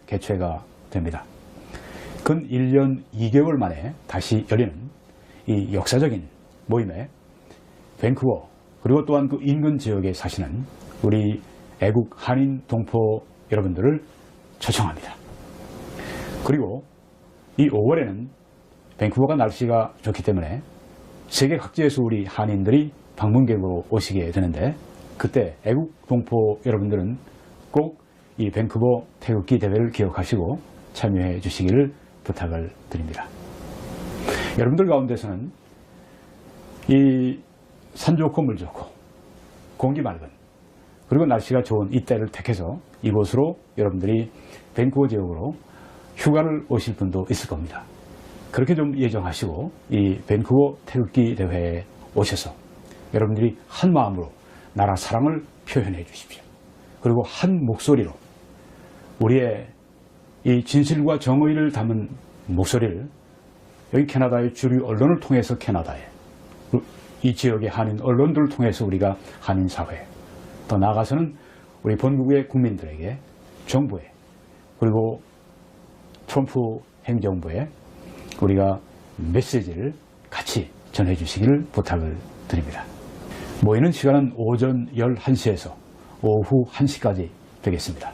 개최가 됩니다. 근 1년 2개월 만에 다시 열리는 이 역사적인 모임에 밴쿠버 그리고 또한 그 인근 지역에 사시는 우리 애국 한인 동포 여러분들을 초청합니다. 그리고 이 5월에는 밴쿠버가 날씨가 좋기 때문에 세계 각지에서 우리 한인들이 방문객으로 오시게 되는데 그때 애국 동포 여러분들은 꼭 이 밴쿠버 태극기 대회를 기억하시고 참여해 주시기를 부탁을 드립니다. 여러분들 가운데서는 이 산 좋고 물 좋고 공기 맑은 그리고 날씨가 좋은 이때를 택해서 이곳으로 여러분들이 밴쿠버 지역으로 휴가를 오실 분도 있을 겁니다. 그렇게 좀 예정하시고 이 밴쿠버 태극기 대회에 오셔서 여러분들이 한 마음으로 나라 사랑을 표현해 주십시오. 그리고 한 목소리로 우리의 이 진실과 정의를 담은 목소리를 여기 캐나다의 주류 언론을 통해서 캐나다에 이 지역의 한인 언론들을 통해서 우리가 한인 사회 더 나아가서는 우리 본국의 국민들에게 정부에 그리고 트럼프 행정부에 우리가 메시지를 같이 전해주시기를 부탁을 드립니다. 모이는 시간은 오전 11시에서 오후 1시까지 되겠습니다.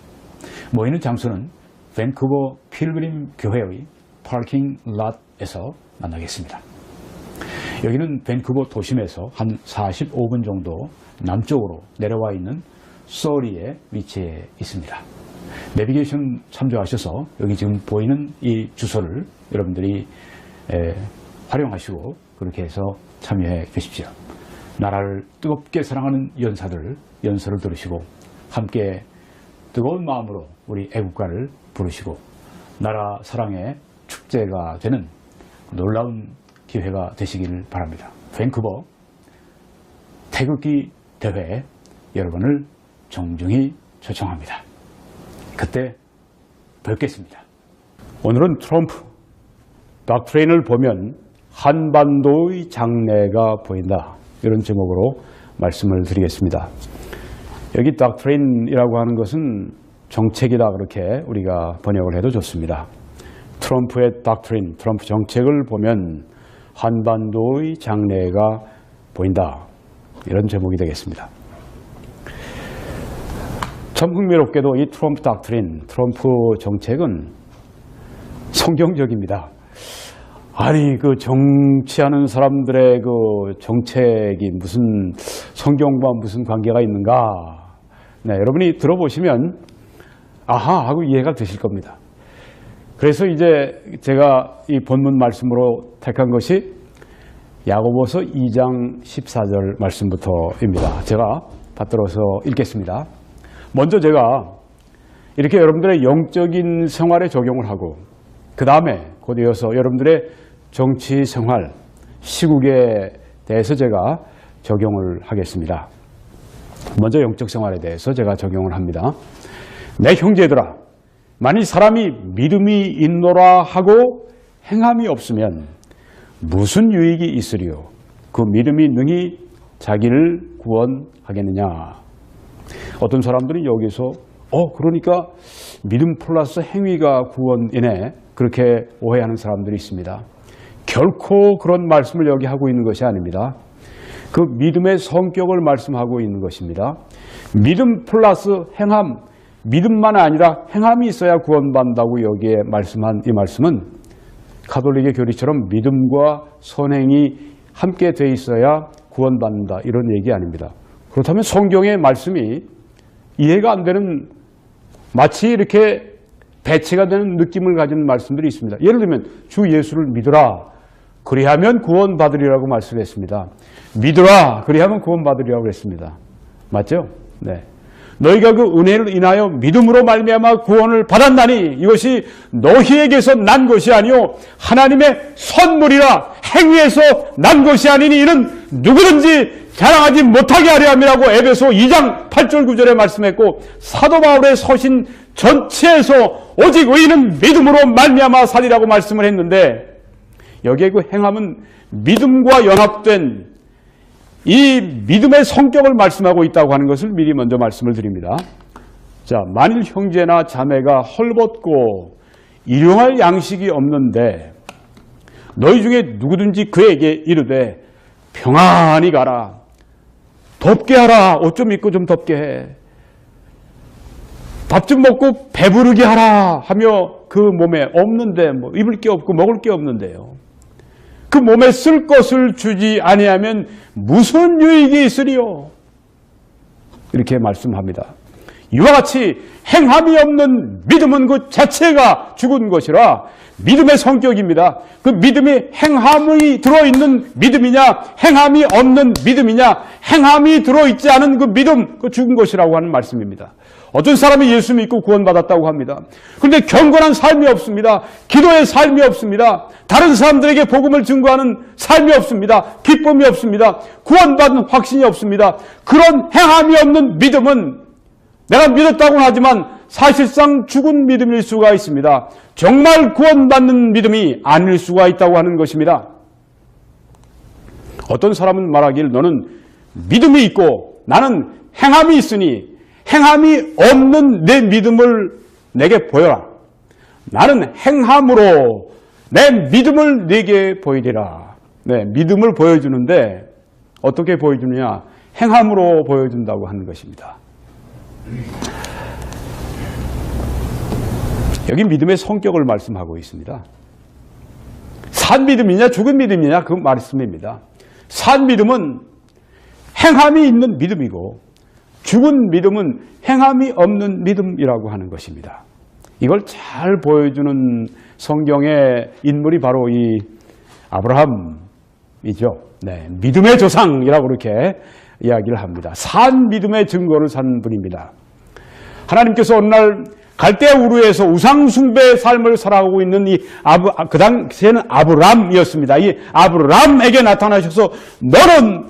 모이는 장소는 밴쿠버 필그림 교회의 파킹 랏에서 만나겠습니다. 여기는 밴쿠버 도심에서 한 45분 정도 남쪽으로 내려와 있는 서리에 위치해 있습니다. 내비게이션 참조하셔서 여기 지금 보이는 이 주소를 여러분들이 활용하시고 그렇게 해서 참여해 주십시오. 나라를 뜨겁게 사랑하는 연설을 들으시고 함께 뜨거운 마음으로 우리 애국가를 부르시고 나라 사랑의 축제가 되는 놀라운 기회가 되시기를 바랍니다. 밴쿠버 태극기 대회에 여러분을 정중히 초청합니다. 그때 뵙겠습니다. 오늘은 트럼프 닥트레인을 보면 한반도의 장래가 보인다. 이런 제목으로 말씀을 드리겠습니다. 여기 닥트레인이라고 하는 것은 정책이다 그렇게 우리가 번역을 해도 좋습니다. 트럼프의 닥트레인, 트럼프 정책을 보면 한반도의 장래가 보인다. 이런 제목이 되겠습니다. 참 흥미롭게도 이 트럼프 닥트린, 트럼프 정책은 성경적입니다. 아니 그 정치하는 사람들의 그 정책이 무슨 성경과 무슨 관계가 있는가? 네, 여러분이 들어보시면 아하 하고 이해가 되실 겁니다. 그래서 이제 제가 이 본문 말씀으로 택한 것이 야고보서 2장 14절 말씀부터입니다. 제가 받들어서 읽겠습니다. 먼저 제가 이렇게 여러분들의 영적인 생활에 적용을 하고 그 다음에 곧 이어서 여러분들의 정치 생활, 시국에 대해서 제가 적용을 하겠습니다. 먼저 영적 생활에 대해서 제가 적용을 합니다. 내 형제들아, 만일 사람이 믿음이 있노라 하고 행함이 없으면 무슨 유익이 있으리요? 그 믿음이 능히 자기를 구원하겠느냐? 어떤 사람들이 여기서 그러니까 믿음 플러스 행위가 구원이네 그렇게 오해하는 사람들이 있습니다. 결코 그런 말씀을 여기 하고 있는 것이 아닙니다. 그 믿음의 성격을 말씀하고 있는 것입니다. 믿음 플러스 행함, 믿음만 아니라 행함이 있어야 구원받는다고 여기에 말씀한 이 말씀은 가톨릭의 교리처럼 믿음과 선행이 함께 돼 있어야 구원받는다 이런 얘기 아닙니다. 그렇다면 성경의 말씀이 이해가 안 되는 마치 이렇게 배치가 되는 느낌을 가진 말씀들이 있습니다. 예를 들면 주 예수를 믿으라 그리하면 구원받으리라고 말씀했습니다. 믿으라 그리하면 구원받으리라고 했습니다. 맞죠? 네. 너희가 그 은혜를 인하여 믿음으로 말미암아 구원을 받았나니 이것이 너희에게서 난 것이 아니요 하나님의 선물이라 행위에서 난 것이 아니니 이는 누구든지 자랑하지 못하게 하려 함이라고 에베소 2장 8절 9절에 말씀했고 사도 바울의 서신 전체에서 오직 의인은 믿음으로 말미암아 살리라고 말씀을 했는데 여기에 그 행함은 믿음과 연합된 이 믿음의 성격을 말씀하고 있다고 하는 것을 미리 먼저 말씀을 드립니다. 자, 만일 형제나 자매가 헐벗고 일용할 양식이 없는데 너희 중에 누구든지 그에게 이르되 평안히 가라, 덥게 하라, 옷 좀 입고 좀 덥게 해, 밥 좀 먹고 배부르게 하라 하며 그 몸에 없는데 뭐 입을 게 없고 먹을 게 없는데요, 그 몸에 쓸 것을 주지 아니하면 무슨 유익이 있으리요? 이렇게 말씀합니다. 이와 같이 행함이 없는 믿음은 그 자체가 죽은 것이라 믿음의 성격입니다. 그 믿음이 행함이 들어있는 믿음이냐 행함이 없는 믿음이냐, 행함이 들어있지 않은 그 믿음, 그 죽은 것이라고 하는 말씀입니다. 어떤 사람이 예수 믿고 구원받았다고 합니다. 그런데 경건한 삶이 없습니다. 기도의 삶이 없습니다. 다른 사람들에게 복음을 증거하는 삶이 없습니다. 기쁨이 없습니다. 구원받은 확신이 없습니다. 그런 행함이 없는 믿음은 내가 믿었다고는 하지만 사실상 죽은 믿음일 수가 있습니다. 정말 구원받는 믿음이 아닐 수가 있다고 하는 것입니다. 어떤 사람은 말하길 너는 믿음이 있고 나는 행함이 있으니 행함이 없는 내 믿음을 내게 보여라. 나는 행함으로 내 믿음을 내게 보이리라. 네, 믿음을 보여주는데 어떻게 보여주느냐? 행함으로 보여준다고 하는 것입니다. 여기 믿음의 성격을 말씀하고 있습니다. 산 믿음이냐 죽은 믿음이냐 그 말씀입니다. 산 믿음은 행함이 있는 믿음이고 죽은 믿음은 행함이 없는 믿음이라고 하는 것입니다. 이걸 잘 보여주는 성경의 인물이 바로 이 아브라함이죠. 네, 믿음의 조상이라고 그렇게 이야기를 합니다. 산 믿음의 증거를 산 분입니다. 하나님께서 어느 날 갈대아 우르에서 우상 숭배의 삶을 살아가고 있는 그 당시에는 아브람이었습니다. 이 아브람에게 나타나셔서 너는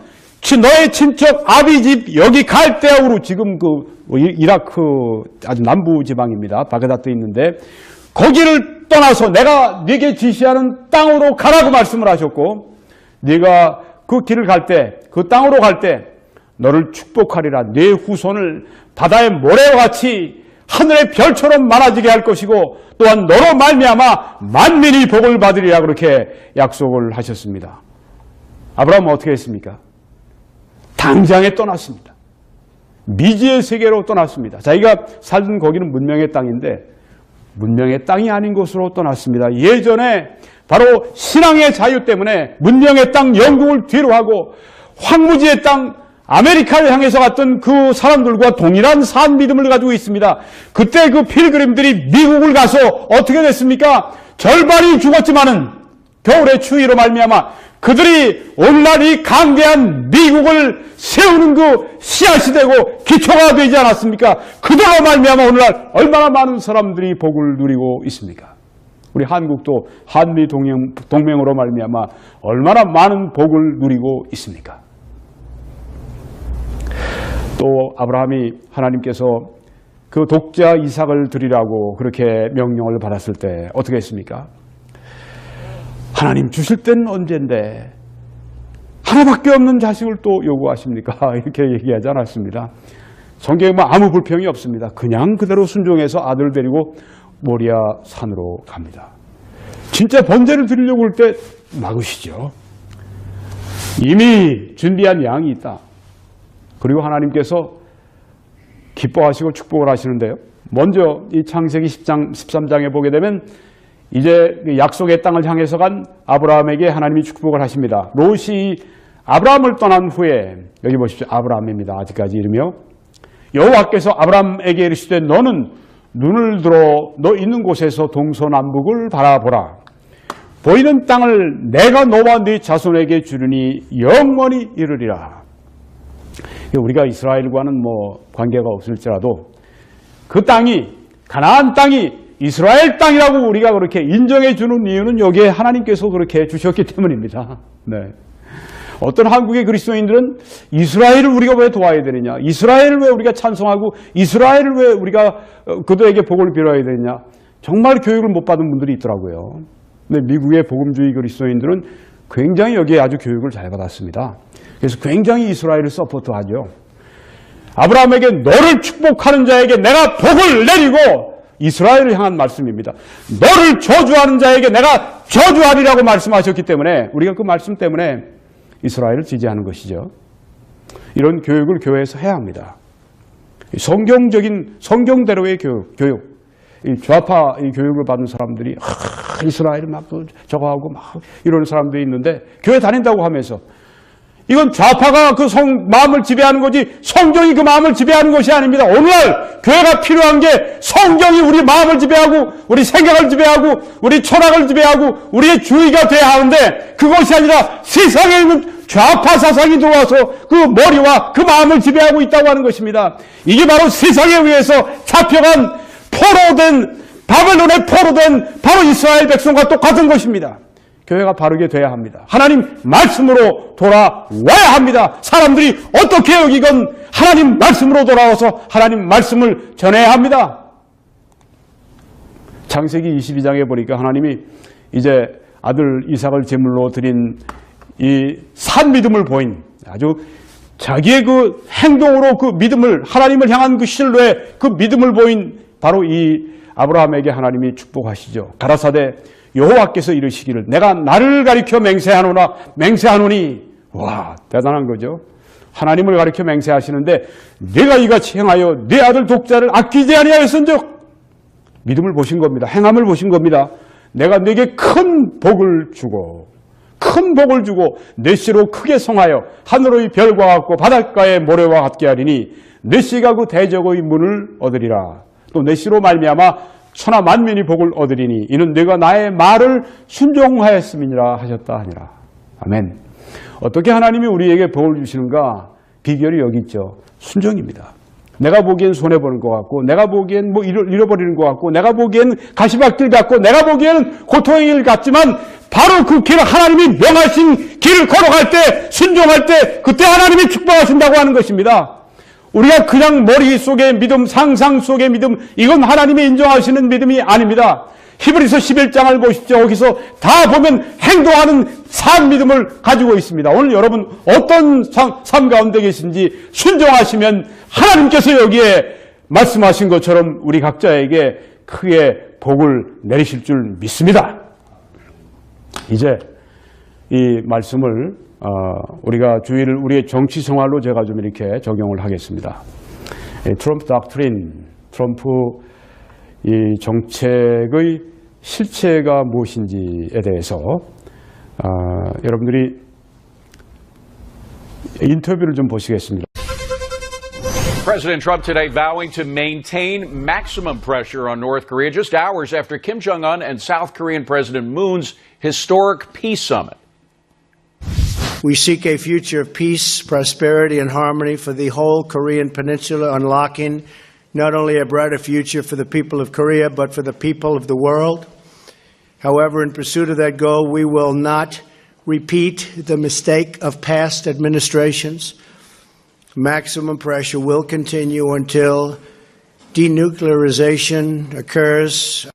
너의 친척 아비 집 여기 갈대아 우르, 지금 그 이라크 아주 남부 지방입니다. 바그다드에 있는데 거기를 떠나서 내가 네게 지시하는 땅으로 가라고 말씀을 하셨고, 네가 그 길을 갈 때, 그 땅으로 갈 때 너를 축복하리라. 네 후손을 바다의 모래와 같이 하늘의 별처럼 많아지게 할 것이고 또한 너로 말미암아 만민이 복을 받으리라 그렇게 약속을 하셨습니다. 아브라함은 어떻게 했습니까? 당장에 떠났습니다. 미지의 세계로 떠났습니다. 자기가 살던 거기는 문명의 땅인데 문명의 땅이 아닌 곳으로 떠났습니다. 예전에 바로 신앙의 자유 때문에 문명의 땅 영국을 뒤로 하고 황무지의 땅 아메리카를 향해서 갔던 그 사람들과 동일한 산 믿음을 가지고 있습니다. 그때 그 필그림들이 미국을 가서 어떻게 됐습니까? 절반이 죽었지만은 겨울의 추위로 말미암아 그들이 오늘날 이 강대한 미국을 세우는 그 씨앗이 되고 기초가 되지 않았습니까? 그들로 말미암아 오늘날 얼마나 많은 사람들이 복을 누리고 있습니까? 우리 한국도 한미 동맹으로 말미암아 얼마나 많은 복을 누리고 있습니까? 또 아브라함이 하나님께서 그 독자 이삭을 드리라고 그렇게 명령을 받았을 때 어떻게 했습니까? 하나님 주실 때는 언젠데 하나밖에 없는 자식을 또 요구하십니까? 이렇게 얘기하지 않았습니다. 성경에 뭐 아무 불평이 없습니다. 그냥 그대로 순종해서 아들 데리고 모리아 산으로 갑니다. 진짜 번제를 드리려고 할 때 막으시죠. 이미 준비한 양이 있다. 그리고 하나님께서 기뻐하시고 축복을 하시는데요. 먼저 이 창세기 10장, 13장에 보게 되면 이제 약속의 땅을 향해서 간 아브라함에게 하나님이 축복을 하십니다. 롯이 아브라함을 떠난 후에 여기 보십시오. 아브라함입니다. 아직까지 이름이요. 여호와께서 아브라함에게 이르시되 너는 눈을 들어 너 있는 곳에서 동서남북을 바라보라. 보이는 땅을 내가 너와 네 자손에게 주리니 영원히 이르리라. 우리가 이스라엘과는 뭐 관계가 없을지라도 그 땅이 가나안 땅이 이스라엘 땅이라고 우리가 그렇게 인정해 주는 이유는 여기에 하나님께서 그렇게 주셨기 때문입니다. 네. 어떤 한국의 그리스도인들은 이스라엘을 우리가 왜 도와야 되느냐, 이스라엘을 왜 우리가 찬송하고 이스라엘을 왜 우리가 그들에게 복을 빌어야 되느냐, 정말 교육을 못 받은 분들이 있더라고요. 근데 미국의 복음주의 그리스도인들은 굉장히 여기에 아주 교육을 잘 받았습니다. 그래서 굉장히 이스라엘을 서포트하죠. 아브라함에게 너를 축복하는 자에게 내가 복을 내리고 이스라엘을 향한 말씀입니다. 너를 저주하는 자에게 내가 저주하리라고 말씀하셨기 때문에 우리가 그 말씀 때문에 이스라엘을 지지하는 것이죠. 이런 교육을 교회에서 해야 합니다. 성경적인 성경대로의 교육. 이 좌파 이 교육을 받은 사람들이 이스라엘 막 저거 하고 막 이러는 사람들이 있는데 교회 다닌다고 하면서 이건 좌파가 그 마음을 지배하는 거지 성경이 그 마음을 지배하는 것이 아닙니다. 오늘날 교회가 필요한 게 성경이 우리 마음을 지배하고 우리 생각을 지배하고 우리 철학을 지배하고 우리의 주의가 돼야 하는데 그것이 아니라 세상에 있는 좌파 사상이 들어와서 그 머리와 그 마음을 지배하고 있다고 하는 것입니다. 이게 바로 세상에 의해서 잡혀간 포로된 바벨론에 포로된 바로 이스라엘 백성과 똑같은 것입니다. 교회가 바르게 돼야 합니다. 하나님 말씀으로 돌아와야 합니다. 사람들이 어떻게 여기건 하나님 말씀으로 돌아와서 하나님 말씀을 전해야 합니다. 창세기 22장에 보니까 하나님이 이제 아들 이삭을 제물로 드린 이 산 믿음을 보인 아주 자기의 그 행동으로 그 믿음을 하나님을 향한 그 신뢰 그 믿음을 보인 바로 이 아브라함에게 하나님이 축복하시죠. 가라사대 여호와께서 이르시기를 내가 나를 가리켜 맹세하노니 와 대단한 거죠. 하나님을 가리켜 맹세하시는데 내가 이같이 행하여 네 아들 독자를 아끼지 아니하였은즉 믿음을 보신 겁니다. 행함을 보신 겁니다. 내가 네게 큰 복을 주고 내 씨로 크게 성하여 하늘의 별과 같고 바닷가의 모래와 같게 하리니 내 씨가 그 대적의 문을 얻으리라. 또 내 씨로 말미암아 천하 만민이 복을 얻으리니 이는 네가 나의 말을 순종하였음이니라 하셨다 하니라. 아멘. 어떻게 하나님이 우리에게 복을 주시는가? 비결이 여기 있죠. 순종입니다. 내가 보기엔 손해보는 것 같고 내가 보기엔 뭐 잃어버리는 것 같고 내가 보기엔 가시밭길 같고 내가 보기에는 고통의 길 같지만 바로 그 길을 하나님이 명하신 길을 걸어갈 때 순종할 때 그때 하나님이 축복하신다고 하는 것입니다. 우리가 그냥 머릿속의 믿음, 상상 속의 믿음, 이건 하나님이 인정하시는 믿음이 아닙니다. 히브리서 11장을 보십시오. 거기서 다 보면 행동하는 산 믿음을 가지고 있습니다. 오늘 여러분 어떤 삶 가운데 계신지 순종하시면 하나님께서 여기에 말씀하신 것처럼 우리 각자에게 크게 복을 내리실 줄 믿습니다. 이제 이 말씀을 우리가 주의를 우리의 정치 생활로 제가 좀 이렇게 적용을 하겠습니다. 트럼프 닥트린, 트럼프 이 정책의 실체가 무엇인지에 대해서 여러분들이 인터뷰를 좀 보시겠습니다. President Trump today vowing to maintain maximum pressure on North Korea just hours after Kim Jong-un and South Korean President Moon's historic peace summit. We seek a future of peace, prosperity, and harmony for the whole Korean peninsula, unlocking not only a brighter future for the people of Korea, but for the people of the world. However, in pursuit of that goal, we will not repeat the mistake of past administrations. Maximum pressure will continue until denuclearization occurs.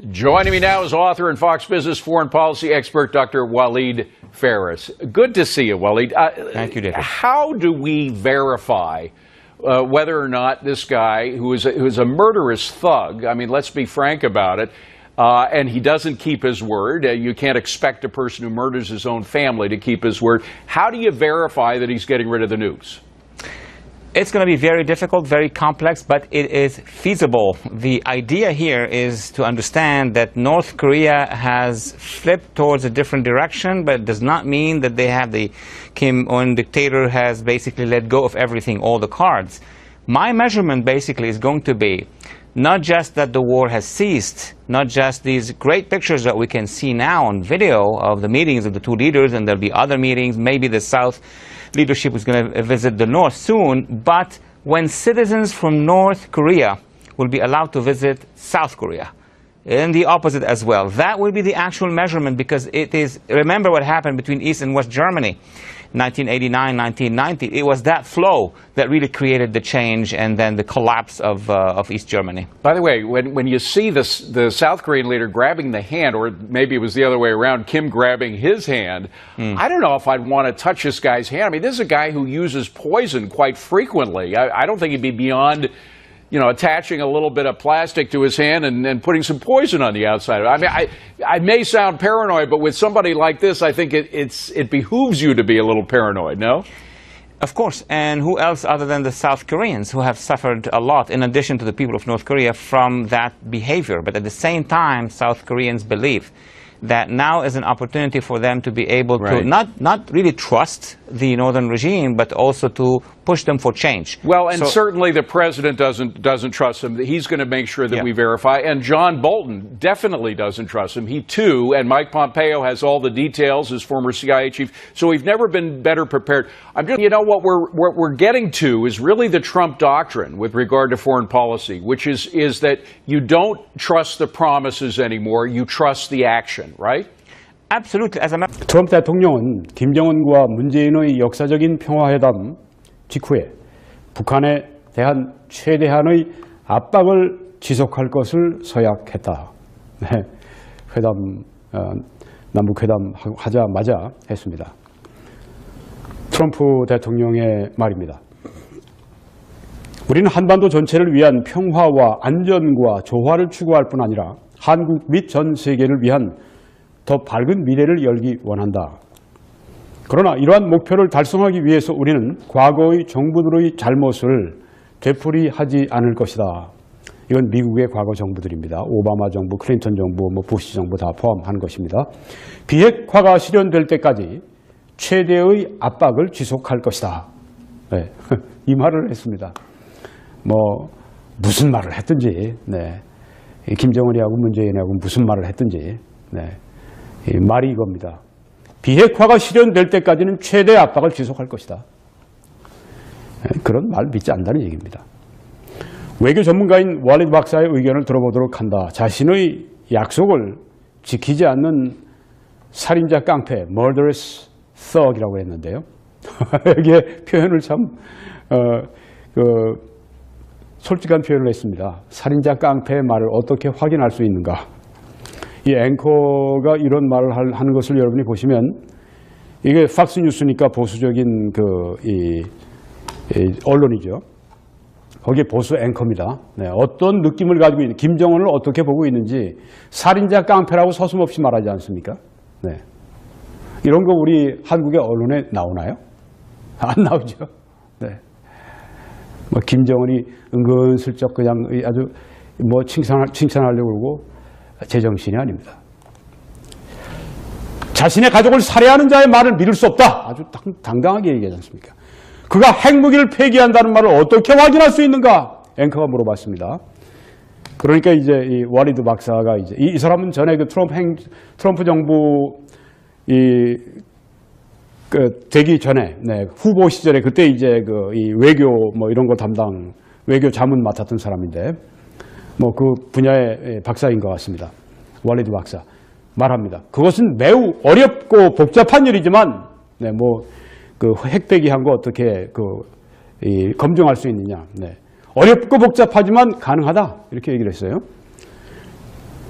Joining me now is author and Fox Business foreign policy expert, Dr. Waleed Phares. Good to see you, Waleed. Thank you, David. How do we verify whether or not this guy, who is a murderous thug, I mean, let's be frank about it, and he doesn't keep his word. You can't expect a person who murders his own family to keep his word. How do you verify that he's getting rid of the nukes? It's going to be very difficult, very complex, but it is feasible. The idea here is to understand that North Korea has flipped towards a different direction, but it does not mean that they have the Kim Un dictator has basically let go of everything, all the cards. My measurement basically is going to be not just that the war has ceased, not just these great pictures that we can see now on video of the meetings of the two leaders, and there'll be other meetings, maybe the South leadership is going to visit the North soon, but when citizens from North Korea will be allowed to visit South Korea, and the opposite as well. That will be the actual measurement, because it is, remember what happened between East and West Germany. 1989, 1990. It was that flow that really created the change and then the collapse of East Germany. By the way, when you see the South Korean leader grabbing the hand, or maybe it was the other way around, Kim grabbing his hand, I don't know if I'd want to touch this guy's hand. I mean, this is a guy who uses poison quite frequently. I don't think he'd be beyond, attaching a little bit of plastic to his hand and putting some poison on the outside. I mean, I may sound paranoid, but with somebody like this, I think it behooves you to be a little paranoid, no? Of course, and who else other than the South Koreans who have suffered a lot, in addition to the people of North Korea, from that behavior. But at the same time, South Koreans believe that now is an opportunity for them to be able to not really trust the northern regime, but also to push them for change. Well, and certainly the president doesn't trust him. He's going to make sure that we verify. And John Bolton definitely doesn't trust him. He too, and Mike Pompeo has all the details, his former CIA chief. So we've never been better prepared. What we're getting to is really the Trump doctrine with regard to foreign policy, which is that you don't trust the promises anymore, you trust the action, right? Absolutely. 트럼프 대통령은 김정은과 문재인의 역사적인 평화회담 직후에 북한에 대한 최대한의 압박을 지속할 것을 서약했다. 네, 남북회담 하자마자 했습니다. 트럼프 대통령의 말입니다. 우리는 한반도 전체를 위한 평화와 안전과 조화를 추구할 뿐 아니라 한국 및 전 세계를 위한 더 밝은 미래를 열기 원한다. 그러나 이러한 목표를 달성하기 위해서 우리는 과거의 정부들의 잘못을 되풀이하지 않을 것이다. 이건 미국의 과거 정부들입니다. 오바마 정부, 클린턴 정부, 부시 정부 다 포함한 것입니다. 비핵화가 실현될 때까지 최대의 압박을 지속할 것이다. 네, 이 말을 했습니다. 무슨 말을 했든지, 김정은이하고 문재인하고 무슨 말을 했든지, 이 말이 이겁니다. 비핵화가 실현될 때까지는 최대 압박을 지속할 것이다. 그런 말 믿지 않는다는 얘기입니다. 외교 전문가인 월리드 박사의 의견을 들어보도록 한다. 자신의 약속을 지키지 않는 살인자 깡패, murderous thug이라고 했는데요. 여기에 표현을 참 솔직한 표현을 했습니다. 살인자 깡패의 말을 어떻게 확인할 수 있는가? 이 앵커가 이런 말을 하는 것을 여러분이 보시면 이게 팍스뉴스니까 보수적인 언론이죠. 거기에 보수 앵커입니다. 어떤 느낌을 가지고 있는, 김정은을 어떻게 보고 있는지 살인자 깡패라고 서슴없이 말하지 않습니까? 이런 거 우리 한국의 언론에 나오나요? 안 나오죠. 김정은이 은근슬쩍 그냥 아주 칭찬하려고 그러고 제정신이 아닙니다. 자신의 가족을 살해하는 자의 말을 믿을 수 없다. 아주 당당하게 얘기하지 않습니까? 그가 핵무기를 폐기한다는 말을 어떻게 확인할 수 있는가? 앵커가 물어봤습니다. 그러니까 이제 이 워리드 박사가 이제 이 사람은 전에 그 트럼프 정부 되기 전에 후보 시절에 그때 이제 이 외교 이런 거 외교 자문 맡았던 사람인데 그 분야의 박사인 것 같습니다. 월리드 박사 말합니다. 그것은 매우 어렵고 복잡한 일이지만 핵 폐기한 거 어떻게 검증할 수 있느냐? 어렵고 복잡하지만 가능하다 이렇게 얘기를 했어요.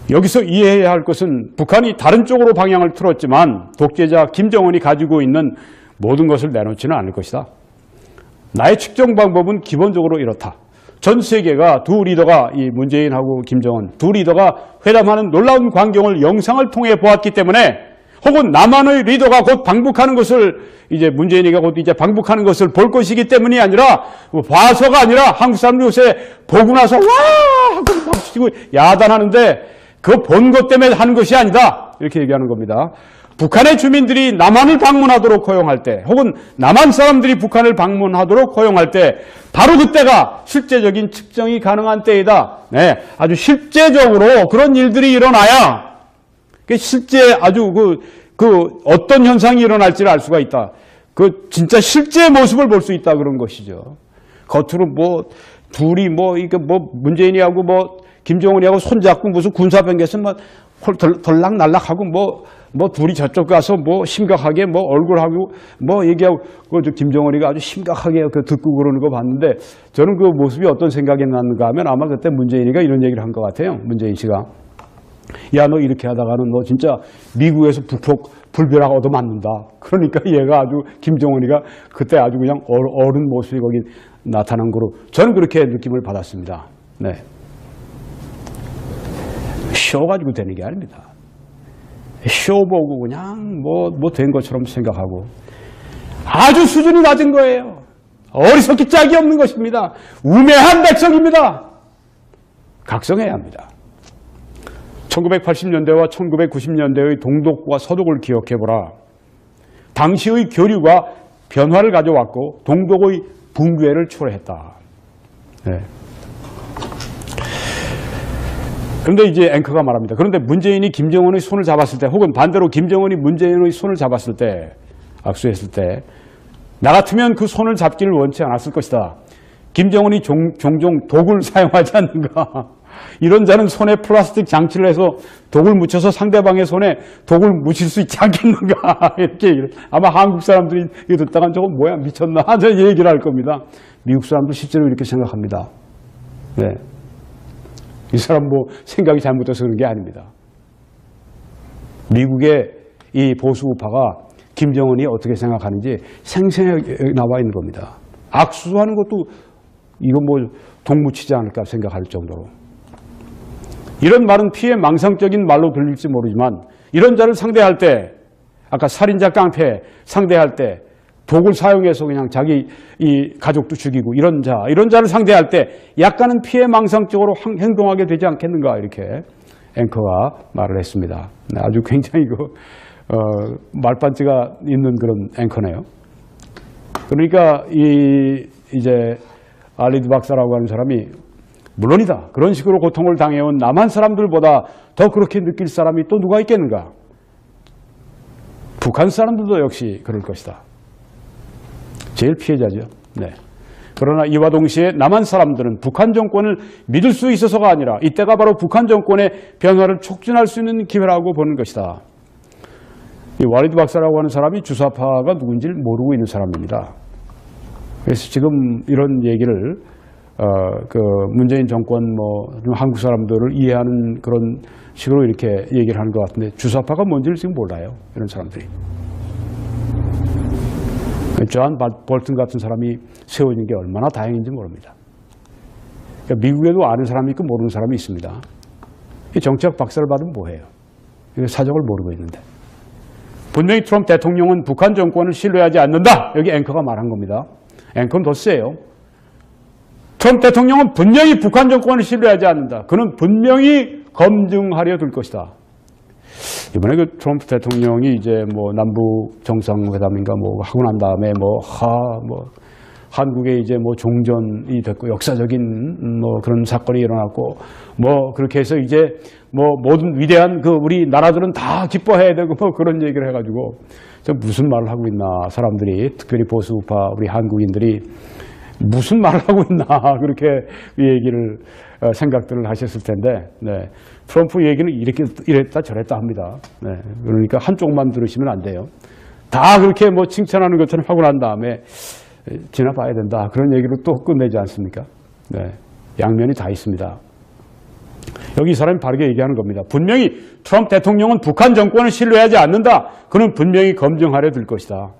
여기서 이해해야 할 것은 북한이 다른 쪽으로 방향을 틀었지만 독재자 김정은이 가지고 있는 모든 것을 내놓지는 않을 것이다. 나의 측정 방법은 기본적으로 이렇다. 전 세계가 두 리더가 이 문재인하고 김정은 두 리더가 회담하는 놀라운 광경을 영상을 통해 보았기 때문에 혹은 남한의 리더가 곧 방북하는 것을 이제 문재인이가 곧 이제 방북하는 것을 볼 것이기 때문이 아니라 봐서가 아니라 한국 사람들이 요새 보고 나서 와 하고 박수치고 야단하는데 그거 본 것 때문에 하는 것이 아니다 이렇게 얘기하는 겁니다. 북한의 주민들이 남한을 방문하도록 허용할 때 혹은 남한 사람들이 북한을 방문하도록 허용할 때 바로 그때가 실제적인 측정이 가능한 때이다. 아주 실제적으로 그런 일들이 일어나야 실제 아주 어떤 현상이 일어날지를 알 수가 있다. 진짜 실제 모습을 볼 수 있다 그런 것이죠. 겉으로 둘이 문재인이하고 김정은이하고 손잡고 무슨 군사병기에서 덜락날락하고 뭐 둘이 저쪽 가서 뭐 심각하게 뭐 얼굴하고 뭐 얘기하고 그 김정은이가 아주 심각하게 그 듣고 그러는 거 봤는데 저는 그 모습이 어떤 생각이 났는가 하면 아마 그때 문재인이가 이런 얘기를 한 것 같아요. 문재인 씨가. 야, 너 이렇게 하다가는 너 진짜 미국에서 불벼락 얻어맞는다. 그러니까 얘가 아주 김정은이가 그때 아주 그냥 어른 모습이 거기 나타난 거로 저는 그렇게 느낌을 받았습니다. 네. 쇼 가지고 되는 게 아닙니다. 쇼 보고 그냥 뭐 된 것처럼 생각하고 아주 수준이 낮은 거예요. 어리석기 짝이 없는 것입니다. 우매한 백성입니다. 각성해야 합니다. 1980년대와 1990년대의 동독과 서독을 기억해보라. 당시의 교류가 변화를 가져왔고 동독의 붕괴를 초래했다. 네. 그런데 이제 앵커가 말합니다. 그런데 문재인이 김정은의 손을 잡았을 때 혹은 반대로 김정은이 문재인의 손을 잡았을 때 악수했을 때 나 같으면 그 손을 잡기를 원치 않았을 것이다. 김정은이 종종 독을 사용하지 않는가. 이런 자는 손에 플라스틱 장치를 해서 독을 묻혀서 상대방의 손에 독을 묻힐 수 있지 않겠는가. 이렇게 아마 한국 사람들이 이거 듣다가 저거 뭐야 미쳤나. 저 얘기를 할 겁니다. 미국 사람도 실제로 이렇게 생각합니다. 네. 이 사람 뭐 생각이 잘못돼서 그런 게 아닙니다. 미국의 이 보수 우파가 김정은이 어떻게 생각하는지 생생하게 나와 있는 겁니다. 악수하는 것도 이거 뭐 독 묻히지 않을까 생각할 정도로. 이런 말은 피해망상적인 말로 들릴지 모르지만 이런 자를 상대할 때 아까 살인자 깡패 상대할 때 독을 사용해서 그냥 자기 이 가족도 죽이고 이런 자를 상대할 때 약간은 피해망상적으로 행동하게 되지 않겠는가 이렇게 앵커가 말을 했습니다. 네, 아주 굉장히 말반지가 있는 그런 앵커네요. 그러니까 이제 알리드 박사라고 하는 사람이 물론이다. 그런 식으로 고통을 당해온 남한 사람들보다 더 그렇게 느낄 사람이 또 누가 있겠는가? 북한 사람들도 역시 그럴 것이다. 제일 피해자죠. 네. 그러나 이와 동시에 남한 사람들은 북한 정권을 믿을 수 있어서가 아니라 이때가 바로 북한 정권의 변화를 촉진할 수 있는 기회라고 보는 것이다. 이 와리드 박사라고 하는 사람이 주사파가 누군지를 모르고 있는 사람입니다. 그래서 지금 이런 얘기를 그 문재인 정권 한국 사람들을 이해하는 그런 식으로 이렇게 얘기를 하는 것 같은데 주사파가 뭔지를 지금 몰라요. 이런 사람들이. 존 볼튼 같은 사람이 세워진 게 얼마나 다행인지 모릅니다. 그러니까 미국에도 아는 사람이 있고 모르는 사람이 있습니다. 정치학 박사를 받으면 뭐해요? 사정을 모르고 있는데. 분명히 트럼프 대통령은 북한 정권을 신뢰하지 않는다. 여기 앵커가 말한 겁니다. 앵커는 더 세요. 트럼프 대통령은 분명히 북한 정권을 신뢰하지 않는다. 그는 분명히 검증하려 들 것이다. 이번에 그 트럼프 대통령이 이제 남북 정상회담인가 하고 난 다음에 한국에 이제 종전이 됐고 역사적인 그런 사건이 일어났고 그렇게 해서 이제 모든 위대한 우리 나라들은 다 기뻐해야 되고 그런 얘기를 해가지고 무슨 말을 하고 있나 사람들이 특별히 보수우파 우리 한국인들이 무슨 말을 하고 있나 그렇게 얘기를 생각들을 하셨을 텐데 네. 트럼프 얘기는 이랬다 저랬다 합니다. 네. 그러니까 한쪽만 들으시면 안 돼요. 다 그렇게 칭찬하는 것처럼 하고 난 다음에 지나봐야 된다. 그런 얘기로 또 끝내지 않습니까? 네. 양면이 다 있습니다. 여기 이 사람이 바르게 얘기하는 겁니다. 분명히 트럼프 대통령은 북한 정권을 신뢰하지 않는다. 그는 분명히 검증하려 들 것이다.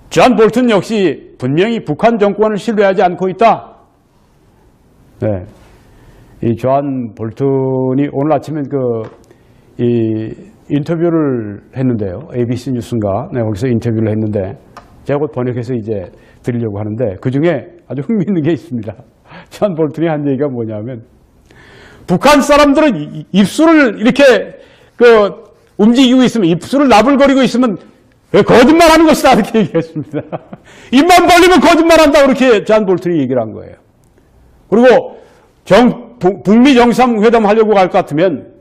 존 볼튼 역시 분명히 북한 정권을 신뢰하지 않고 있다. 네. 이 존 볼튼이 오늘 아침에 이 인터뷰를 했는데요. ABC 뉴스인가? 네, 거기서 인터뷰를 했는데 제가 곧 번역해서 이제 드리려고 하는데 그 중에 아주 흥미있는 게 있습니다. 존 볼튼이 한 얘기가 뭐냐면 북한 사람들은 입술을 이렇게 움직이고 있으면 입술을 나불거리고 있으면 거짓말하는 것이다 이렇게 얘기했습니다. 입만 벌리면 거짓말한다 그렇게 존 볼튼이 얘기를 한 거예요. 그리고 북미 정상회담 하려고 할 것 같으면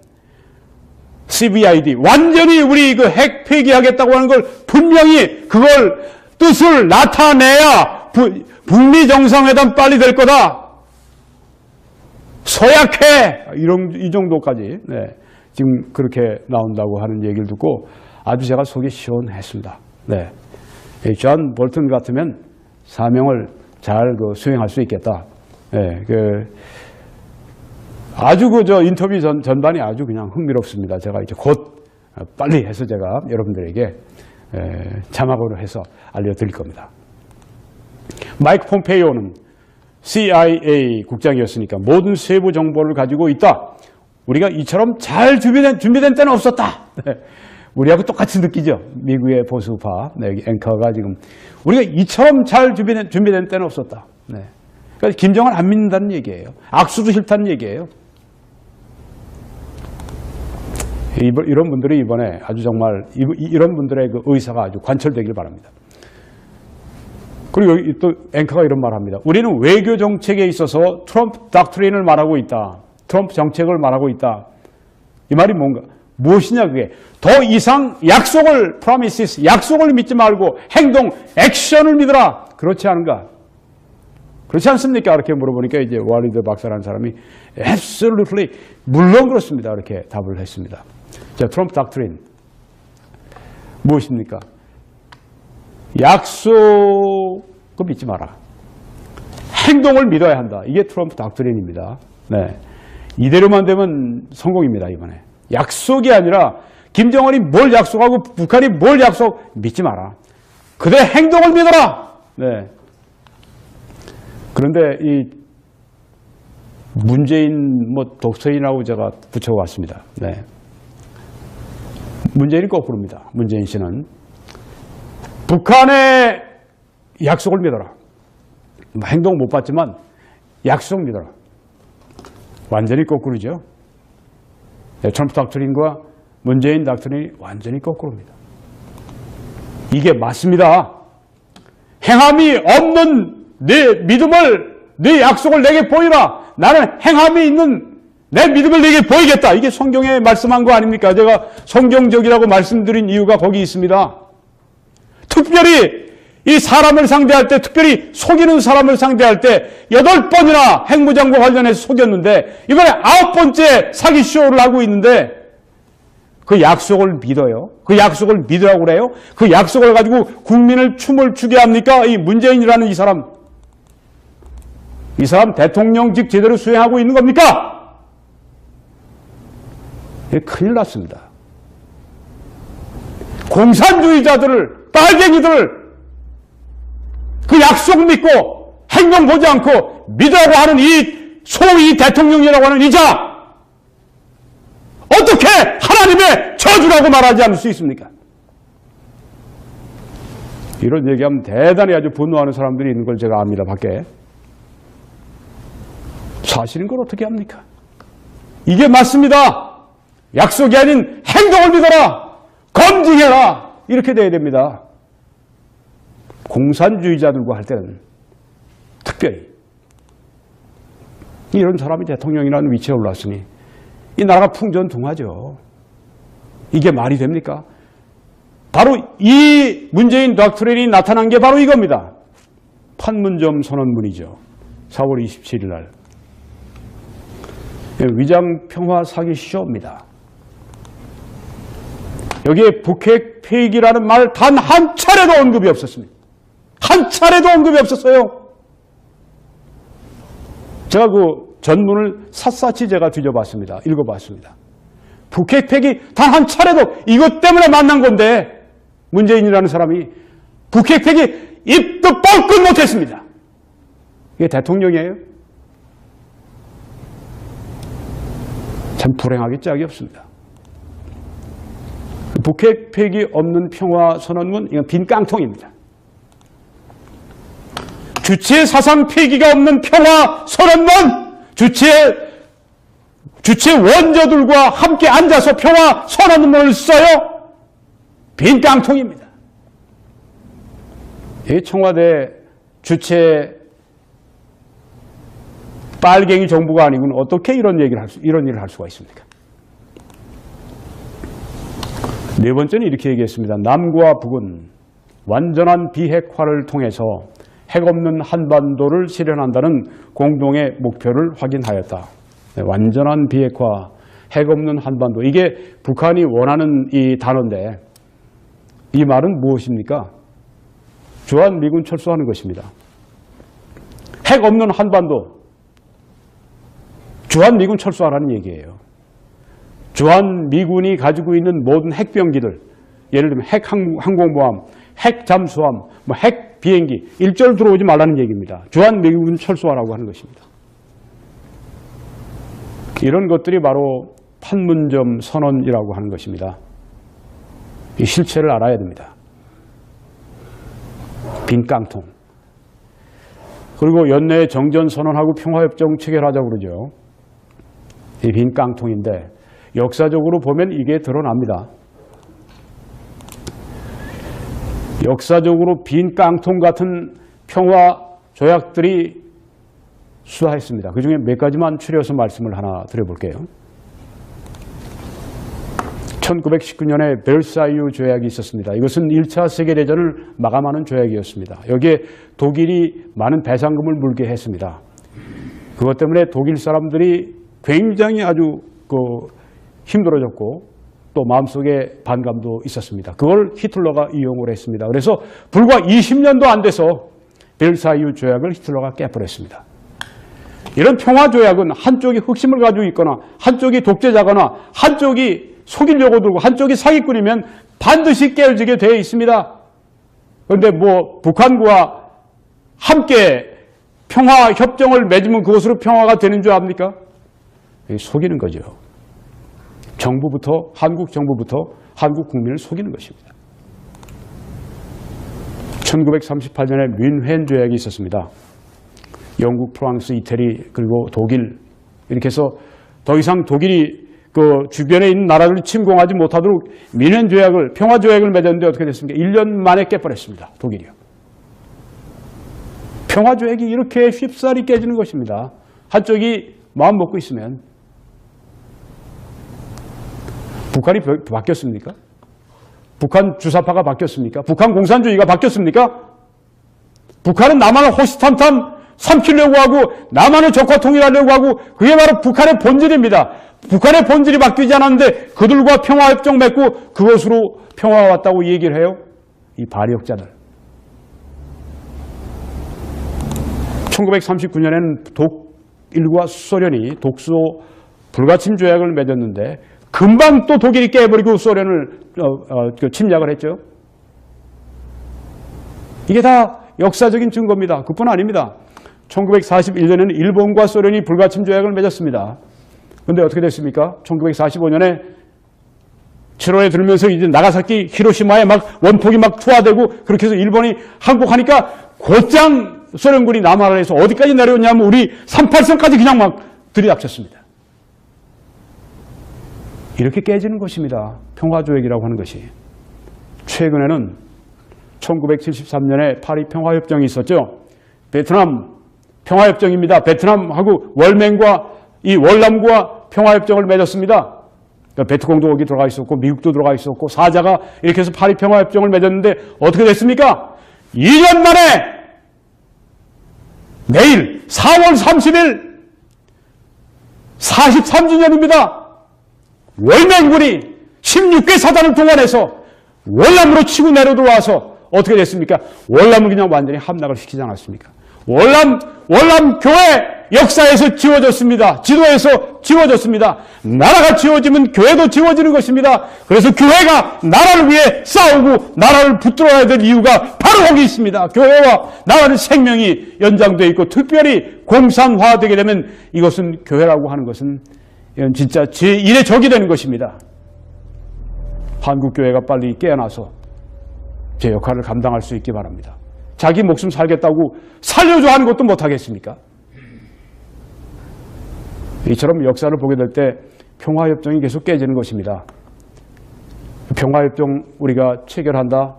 CVID 완전히 우리 핵 폐기하겠다고 하는 걸 분명히 그걸 뜻을 나타내야 북미 정상회담 빨리 될 거다. 서약해 이 정도까지 네, 지금 그렇게 나온다고 하는 얘기를 듣고 아주 제가 속이 시원했습니다. 네. 존 볼튼 같으면 사명을 잘 수행할 수 있겠다. 네, 아주 인터뷰 전반이 아주 그냥 흥미롭습니다. 제가 이제 곧 빨리 해서 제가 여러분들에게 자막으로 해서 알려드릴 겁니다. 마이크 폼페이오는 CIA 국장이었으니까 모든 세부 정보를 가지고 있다. 우리가 이처럼 잘 준비된 때는 없었다. 우리하고 똑같이 느끼죠. 미국의 보수파 앵커가 지금 우리가 이처럼 잘 준비된 때는 없었다. 네. 그러니까 김정은 안 믿는다는 얘기예요. 악수도 싫다는 얘기예요. 이런 분들이 이번에 아주 정말 이런 분들의 그 의사가 아주 관철되길 바랍니다. 그리고 또 앵커가 이런 말을 합니다. 우리는 외교 정책에 있어서 트럼프 닥트린을 말하고 있다. 트럼프 정책을 말하고 있다. 이 말이 뭔가? 무엇이냐 그게? 더 이상 약속을, promises, 약속을 믿지 말고 행동, 액션을 믿어라. 그렇지 않은가? 그렇지 않습니까? 이렇게 물어보니까 이제 와리드 박사라는 사람이 absolutely, 물론 그렇습니다. 이렇게 답을 했습니다. 자, 트럼프 닥트린. 무엇입니까? 약속을 믿지 마라. 행동을 믿어야 한다. 이게 트럼프 닥트린입니다. 네. 이대로만 되면 성공입니다, 이번에. 약속이 아니라 김정은이 뭘 약속하고 북한이 뭘 약속 믿지 마라. 그들의 행동을 믿어라. 네. 그런데 이 문재인 독서인이라고 제가 붙여왔습니다. 네. 문재인이 거꾸로입니다. 문재인 씨는 북한의 약속을 믿어라. 행동 못 봤지만 약속 믿어라. 완전히 거꾸로죠. 네, 트럼프 닥트린과 문재인 닥트린이 완전히 거꾸로입니다. 이게 맞습니다. 행함이 없는 네 믿음을, 네 약속을 내게 보이라. 나는 행함이 있는 내 믿음을 내게 보이겠다. 이게 성경에 말씀한 거 아닙니까? 제가 성경적이라고 말씀드린 이유가 거기 있습니다. 특별히 이 사람을 상대할 때, 특별히 속이는 사람을 상대할 때 8번이나 핵무장과 관련해서 속였는데 이번에 9번째 사기 쇼를 하고 있는데 그 약속을 믿어요. 그 약속을 믿으라고 그래요. 그 약속을 가지고 국민을 춤을 추게 합니까? 이 문재인이라는 이 사람 대통령직 제대로 수행하고 있는 겁니까? 큰일 났습니다. 공산주의자들을, 빨갱이들을 그 약속 믿고 행동 보지 않고 믿으라고 하는 이 소위 대통령이라고 하는 이자 어떻게 하나님의 저주라고 말하지 않을 수 있습니까? 이런 얘기하면 대단히 아주 분노하는 사람들이 있는 걸 제가 압니다. 밖에. 사실인 걸 어떻게 합니까? 이게 맞습니다. 약속이 아닌 행동을 믿어라. 검증해라. 이렇게 돼야 됩니다. 공산주의자들과 할 때는 특별히 이런 사람이 대통령이라는 위치에 올랐으니 이 나라가 풍전등화죠. 이게 말이 됩니까? 바로 이 문재인 닥트린이 나타난 게 바로 이겁니다. 판문점 선언문이죠. 4월 27일 날. 위장평화 사기 쇼입니다. 여기에 북핵 폐기라는 말 단 한 차례도 언급이 없었습니다. 한 차례도 언급이 없었어요. 제가 그 전문을 샅샅이 제가 뒤져봤습니다. 읽어봤습니다. 북핵 폐기 단 한 차례도 이것 때문에 만난 건데 문재인이라는 사람이 북핵 폐기 입도 뻥끗 못했습니다. 이게 대통령이에요? 참 불행하기 짝이 없습니다. 북핵 폐기 없는 평화선언문, 이건 빈 깡통입니다. 주체 사상 폐기가 없는 평화선언문, 주체 원조들과 함께 앉아서 평화선언문을 써요? 빈 깡통입니다. 이 청와대 주체 빨갱이 정부가 아니고는 어떻게 이런 일을 할 수가 있습니까? 네 번째는 이렇게 얘기했습니다. 남과 북은 완전한 비핵화를 통해서 핵 없는 한반도를 실현한다는 공동의 목표를 확인하였다. 네, 완전한 비핵화, 핵 없는 한반도. 이게 북한이 원하는 이 단어인데 이 말은 무엇입니까? 주한미군 철수하는 것입니다. 핵 없는 한반도. 주한미군 철수하라는 얘기예요. 주한미군이 가지고 있는 모든 핵병기들, 예를 들면 핵 항공모함, 핵 잠수함, 뭐 핵 비행기, 일절 들어오지 말라는 얘기입니다. 주한미군 철수하라고 하는 것입니다. 이런 것들이 바로 판문점 선언이라고 하는 것입니다. 이 실체를 알아야 됩니다. 빈 깡통. 그리고 연내에 정전선언하고 평화협정 체결하자고 그러죠. 이 빈 깡통인데 역사적으로 보면 이게 드러납니다. 역사적으로 빈 깡통 같은 평화 조약들이 수하했습니다. 그 중에 몇 가지만 추려서 말씀을 하나 드려볼게요. 1919년에 벨사유 조약이 있었습니다. 이것은 1차 세계대전을 마감하는 조약이었습니다. 여기에 독일이 많은 배상금을 물게 했습니다. 그것 때문에 독일 사람들이 굉장히 아주 힘들어졌고 또 마음속에 반감도 있었습니다. 그걸 히틀러가 이용을 했습니다. 그래서 불과 20년도 안 돼서 벨사유 조약을 히틀러가 깨버렸습니다. 이런 평화조약은 한쪽이 흑심을 가지고 있거나 한쪽이 독재자거나 한쪽이 속이려고 들고 한쪽이 사기꾼이면 반드시 깨어지게 되어 있습니다. 그런데 뭐 북한과 함께 평화협정을 맺으면 그것으로 평화가 되는 줄 압니까? 속이는 거죠. 정부부터 한국 정부부터 한국 국민을 속이는 것입니다. 1938년에 뮌헨 조약이 있었습니다. 영국, 프랑스, 이태리 그리고 독일 이렇게 해서 더 이상 독일이 그 주변에 있는 나라들을 침공하지 못하도록 뮌헨 조약을 평화 조약을 맺었는데 어떻게 됐습니까? 1년 만에 깨버렸습니다. 독일이요. 평화 조약이 이렇게 쉽사리 깨지는 것입니다. 한쪽이 마음 먹고 있으면 북한이 바뀌었습니까? 북한 주사파가 바뀌었습니까? 북한 공산주의가 바뀌었습니까? 북한은 남한을 호시탐탐 삼키려고 하고 남한을 적화 통일하려고 하고 그게 바로 북한의 본질입니다. 북한의 본질이 바뀌지 않았는데 그들과 평화협정 맺고 그것으로 평화가 왔다고 얘기를 해요. 이 반역자들. 1939년에는 독일과 소련이 독소 불가침 조약을 맺었는데 금방 또 독일이 깨버리고 소련을 침략을 했죠. 이게 다 역사적인 증거입니다. 그뿐 아닙니다. 1941년에는 일본과 소련이 불가침 조약을 맺었습니다. 그런데 어떻게 됐습니까? 1945년에 7월에 들면서 이제 나가사키, 히로시마에 막 원폭이 막 투하되고 그렇게 해서 일본이 항복하니까 곧장 소련군이 남하를 해서 어디까지 내려오냐면 우리 38선까지 그냥 막 들이닥쳤습니다. 이렇게 깨지는 것입니다. 평화조약이라고 하는 것이. 최근에는 1973년에 파리 평화협정이 있었죠. 베트남 평화협정입니다. 베트남하고 월맹과 이 월남과 평화협정을 맺었습니다. 베트콩도 거기 들어가 있었고 미국도 들어가 있었고 사자가 이렇게 해서 파리 평화협정을 맺었는데 어떻게 됐습니까? 2년 만에 내일 4월 30일 43주년입니다. 월맹군이 16개 사단을 동원해서 월남으로 치고 내려 들어와서 어떻게 됐습니까? 월남을 그냥 완전히 함락을 시키지 않았습니까? 월남 교회 역사에서 지워졌습니다. 지도에서 지워졌습니다. 나라가 지워지면 교회도 지워지는 것입니다. 그래서 교회가 나라를 위해 싸우고 나라를 붙들어야 될 이유가 바로 거기 있습니다. 교회와 나라의 생명이 연장되어 있고 특별히 공산화되게 되면 이것은 교회라고 하는 것은 진짜 제1의 적이 되는 것입니다. 한국교회가 빨리 깨어나서 제 역할을 감당할 수 있기 바랍니다. 자기 목숨 살겠다고 살려줘 하는 것도 못하겠습니까? 이처럼 역사를 보게 될 때 평화협정이 계속 깨지는 것입니다. 평화협정 우리가 체결한다?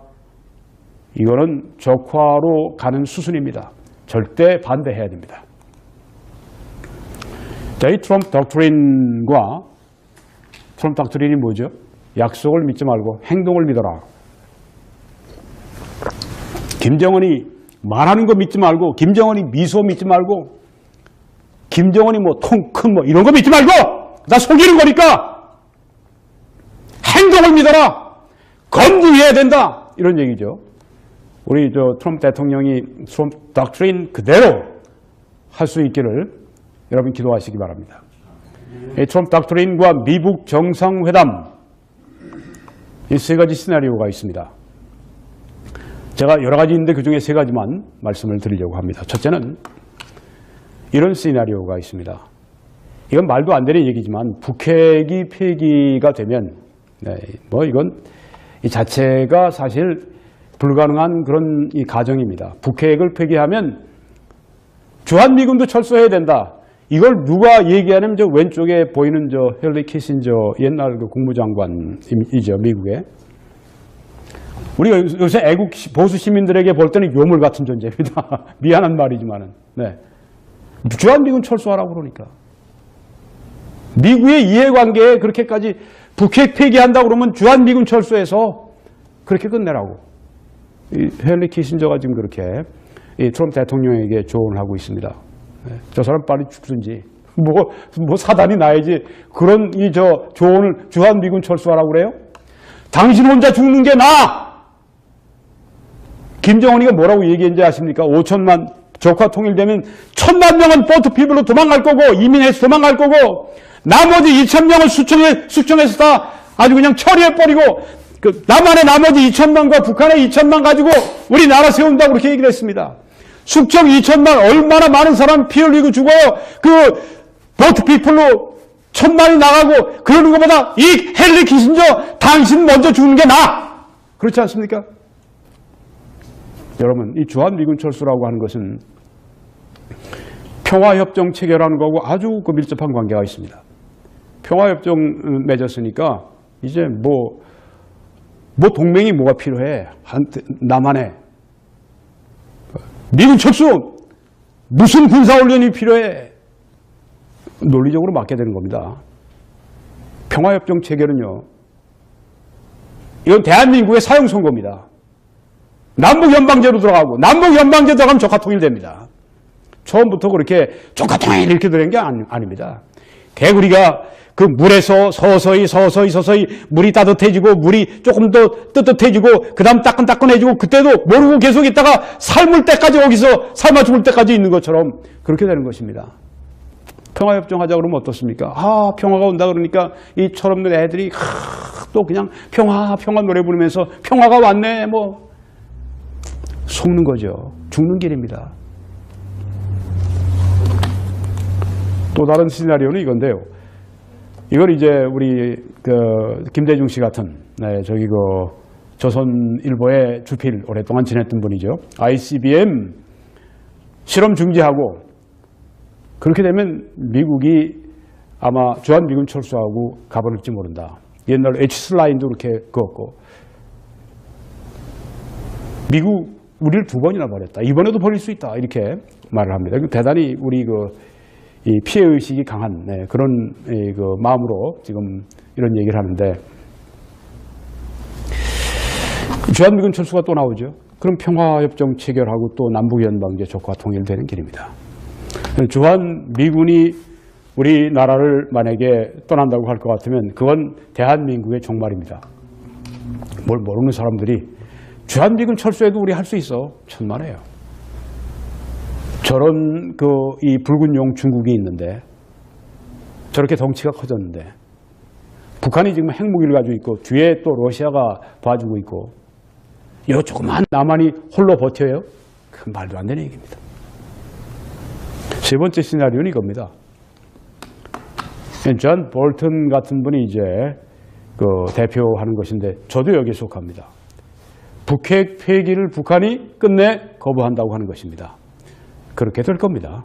이거는 적화로 가는 수순입니다. 절대 반대해야 됩니다. 자, 이 트럼프 덕트린과 트럼프 덕트린이 뭐죠? 약속을 믿지 말고 행동을 믿어라. 김정은이 말하는 거 믿지 말고 김정은이 미소 믿지 말고 김정은이 뭐 통 큰 뭐 이런 거 믿지 말고 나 속이는 거니까 행동을 믿어라. 검증해야 된다. 이런 얘기죠. 우리 트럼프 대통령이 트럼프 닥트린 그대로 할 수 있기를 여러분 기도하시기 바랍니다. 이 트럼프 닥트린과 미국 정상회담, 이 세 가지 시나리오가 있습니다. 제가 여러 가지 있는데 그중에 세 가지만 말씀을 드리려고 합니다. 첫째는 이런 시나리오가 있습니다. 이건 말도 안 되는 얘기지만 북핵이 폐기가 되면 이건 이 자체가 사실 불가능한 그런 이 가정입니다. 북핵을 폐기하면 주한미군도 철수해야 된다. 이걸 누가 얘기하냐면 저 왼쪽에 보이는 저 헨리 키신저 옛날 그 국무장관이죠, 미국의. 우리가 요새 애국 보수 시민들에게 볼 때는 요물 같은 존재입니다. 미안한 말이지만은. 네. 주한미군 철수하라고 그러니까. 미국의 이해관계에 그렇게까지 북핵 폐기한다고 그러면 주한미군 철수해서 그렇게 끝내라고. 이 헨리 키신저가 지금 그렇게 이 트럼프 대통령에게 조언을 하고 있습니다. 네. 저 사람 빨리 죽든지 뭐 사단이 나야지 그런 조언을 주한미군 철수하라고 그래요? 당신 혼자 죽는 게 나아! 김정은이가 뭐라고 얘기했는지 아십니까? 5천만 적화 통일되면 1,000만 명은 포트피블로 도망갈 거고 이민해서 도망갈 거고 나머지 2,000명을 수청해서 다 아주 그냥 처리해버리고 그 남한의 나머지 2,000만과 북한의 2,000만 가지고 우리나라 세운다고 그렇게 얘기를 했습니다. 숙청 2,000만 얼마나 많은 사람 피 흘리고 죽어요. 그 보트피플로 1,000만이 나가고 그러는 것보다 이 헨리 키신저 당신 먼저 죽는 게 나아. 그렇지 않습니까? 여러분, 이 주한미군 철수라고 하는 것은 평화협정 체결하는 거하고 아주 그 밀접한 관계가 있습니다. 평화협정 맺었으니까 이제 뭐 동맹이 뭐가 필요해. 남한에 미군 철수 무슨 군사훈련이 필요해. 논리적으로 맞게 되는 겁니다. 평화협정 체결은요, 이건 대한민국의 사형선고입니다. 남북연방제로 들어가고 남북연방제 들어가면 조카통일됩니다. 처음부터 그렇게 조카통일 이렇게 들어간 게 아닙니다. 개구리가 그 물에서 서서히 물이 따뜻해지고 물이 조금 더 뜨뜻해지고 그 다음 따끈따끈해지고 그때도 모르고 계속 있다가 삶을 때까지 거기서 삶아 죽을 때까지 있는 것처럼 그렇게 되는 것입니다. 평화협정 하자 그러면 어떻습니까? 평화가 온다 그러니까 이 철없는 애들이 또 그냥 평화 노래 부르면서 평화가 왔네 속는 거죠. 죽는 길입니다. 또 다른 시나리오는 이건데요. 이걸 이제 우리 김대중 씨 같은 조선일보의 주필 오랫동안 지냈던 분이죠. ICBM 실험 중지하고 그렇게 되면 미국이 아마 주한미군 철수하고 가버릴지 모른다. 옛날 H라인도 그렇게 그었고 미국 우리를 2번이나 버렸다. 이번에도 버릴 수 있다. 이렇게 말을 합니다. 대단히 우리 이 피해의식이 강한 그런 마음으로 지금 이런 얘기를 하는데 주한미군 철수가 또 나오죠. 그럼 평화협정 체결하고 또 남북연방제 조카 통일되는 길입니다. 주한미군이 우리나라를 만약에 떠난다고 할 것 같으면 그건 대한민국의 종말입니다. 뭘 모르는 사람들이 주한미군 철수해도 우리 할 수 있어. 천만에요. 저런 이 붉은 용 중국이 있는데 저렇게 덩치가 커졌는데 북한이 지금 핵무기를 가지고 있고 뒤에 또 러시아가 봐주고 있고 이 조그만 남한이 홀로 버텨요? 그건 말도 안 되는 얘기입니다. 세 번째 시나리오는 이겁니다. 존 볼턴 같은 분이 이제 대표하는 것인데 저도 여기에 속합니다. 북핵 폐기를 북한이 끝내 거부한다고 하는 것입니다. 그렇게 될 겁니다.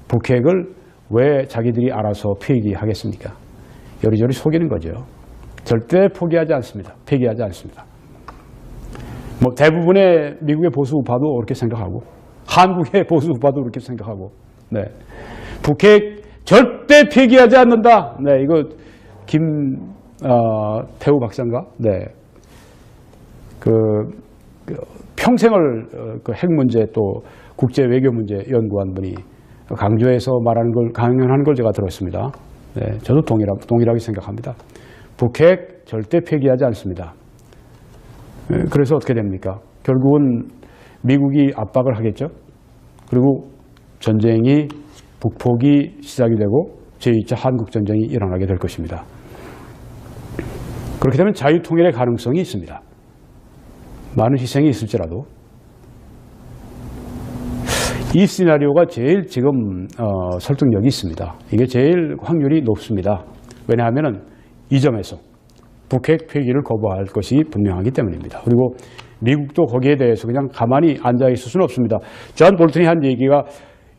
북핵을 왜 자기들이 알아서 폐기하겠습니까? 여리저리 속이는 거죠. 절대 포기하지 않습니다. 폐기하지 않습니다. 대부분의 미국의 보수 우파도 그렇게 생각하고 한국의 보수 우파도 그렇게 생각하고 북핵 절대 폐기하지 않는다. 이거 김태우 박사인가? 평생을 핵 문제 또 국제 외교 문제 연구한 분이 강조해서 말하는 걸 강연하는 걸 제가 들었습니다. 네, 저도 동일하게 생각합니다. 북핵 절대 폐기하지 않습니다. 그래서 어떻게 됩니까? 결국은 미국이 압박을 하겠죠. 그리고 전쟁이 북폭이 시작이 되고 제2차 한국전쟁이 일어나게 될 것입니다. 그렇게 되면 자유통일의 가능성이 있습니다. 많은 희생이 있을지라도 이 시나리오가 제일 지금 설득력이 있습니다. 이게 제일 확률이 높습니다. 왜냐하면 이 점에서 북핵 폐기를 거부할 것이 분명하기 때문입니다. 그리고 미국도 거기에 대해서 그냥 가만히 앉아 있을 수는 없습니다. 존 볼턴이 한 얘기가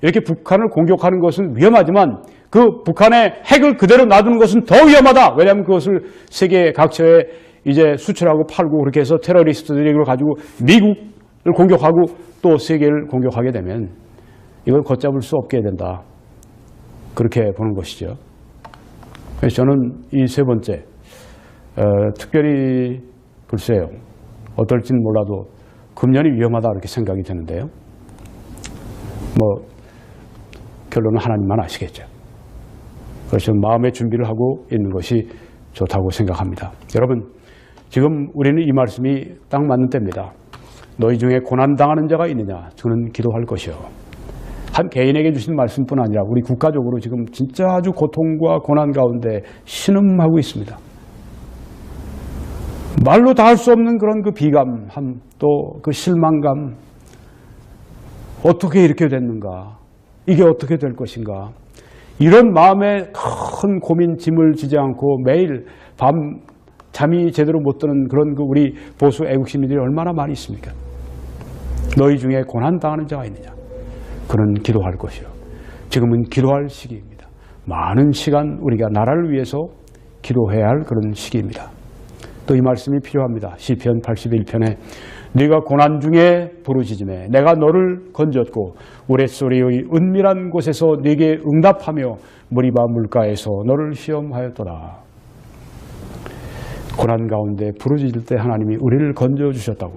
이렇게 북한을 공격하는 것은 위험하지만 그 북한의 핵을 그대로 놔두는 것은 더 위험하다. 왜냐하면 그것을 세계 각처에 이제 수출하고 팔고 그렇게 해서 테러리스트들이 이걸 가지고 미국을 공격하고 또 세계를 공격하게 되면 이걸 걷잡을 수 없게 된다. 그렇게 보는 것이죠. 그래서 저는 이 세 번째 특별히 글쎄요. 어떨지는 몰라도 금년이 위험하다 이렇게 생각이 드는데요. 뭐 결론은 하나님만 아시겠죠. 그래서 마음의 준비를 하고 있는 것이 좋다고 생각합니다. 여러분, 지금 우리는 이 말씀이 딱 맞는 때입니다. 너희 중에 고난당하는 자가 있느냐? 저는 기도할 것이요. 한 개인에게 주신 말씀뿐 아니라 우리 국가적으로 지금 진짜 아주 고통과 고난 가운데 신음하고 있습니다. 말로 다 할 수 없는 그런 그 비감함, 또 그 실망감. 어떻게 이렇게 됐는가? 이게 어떻게 될 것인가? 이런 마음에 큰 고민, 짐을 지지 않고 매일 밤 잠이 제대로 못 드는 그런 그 우리 보수 애국 시민들이 얼마나 많이 있습니까? 너희 중에 고난당하는 자가 있느냐? 그는 기도할 것이요. 지금은 기도할 시기입니다. 많은 시간 우리가 나라를 위해서 기도해야 할 그런 시기입니다. 또 이 말씀이 필요합니다. 시편 81편에 네가 고난 중에 부르짖음에 내가 너를 건졌고 우레소리의 은밀한 곳에서 네게 응답하며 머리바 물가에서 너를 시험하였더라. 고난 가운데 부르짖을 때 하나님이 우리를 건져주셨다고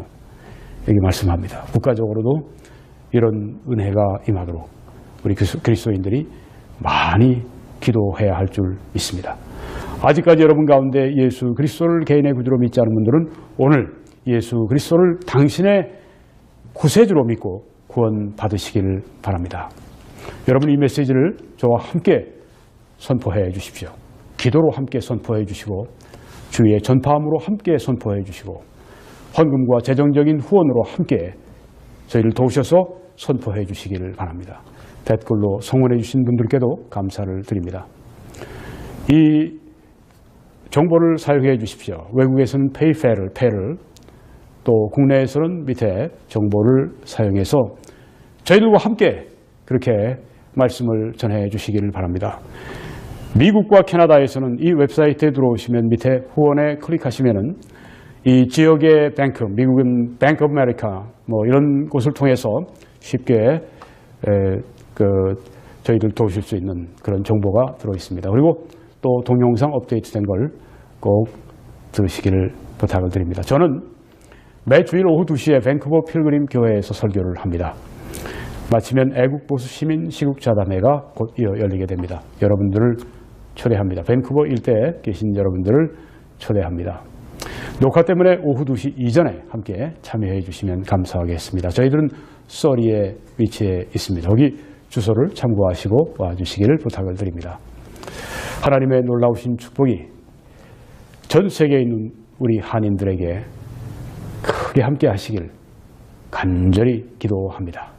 여기 말씀합니다. 국가적으로도 이런 은혜가 임하도록 우리 그리스도인들이 많이 기도해야 할 줄 믿습니다. 아직까지 여러분 가운데 예수 그리스도를 개인의 구주로 믿지 않은 분들은 오늘 예수 그리스도를 당신의 구세주로 믿고 구원 받으시기를 바랍니다. 여러분 이 메시지를 저와 함께 선포해 주십시오. 기도로 함께 선포해 주시고 주위의 전파함으로 함께 선포해 주시고 헌금과 재정적인 후원으로 함께 저희를 도우셔서 선포해 주시기를 바랍니다. 댓글로 성원해 주신 분들께도 감사를 드립니다. 이 정보를 사용해 주십시오. 외국에서는 페이를 또 국내에서는 밑에 정보를 사용해서 저희들과 함께 그렇게 말씀을 전해 주시기를 바랍니다. 미국과 캐나다에서는 이 웹사이트에 들어오시면 밑에 후원에 클릭하시면은 이 지역의 뱅크, 미국은 뱅크 오브 아메리카 뭐 이런 곳을 통해서 쉽게 저희들 도우실 수 있는 그런 정보가 들어 있습니다. 그리고 또 동영상 업데이트된 걸 꼭 들으시기를 부탁을 드립니다. 저는 매주일 오후 2시에 밴쿠버 필그림 교회에서 설교를 합니다. 마치면 애국보수 시민 시국자담회가 곧 열리게 됩니다. 여러분들을 초대합니다. 밴쿠버 일대에 계신 여러분들을 초대합니다. 녹화 때문에 오후 2시 이전에 함께 참여해 주시면 감사하겠습니다. 저희들은 서리에 위치해 있습니다. 여기 주소를 참고하시고 와주시기를 부탁을 드립니다. 하나님의 놀라우신 축복이 전 세계에 있는 우리 한인들에게 크게 함께 하시길 간절히 기도합니다.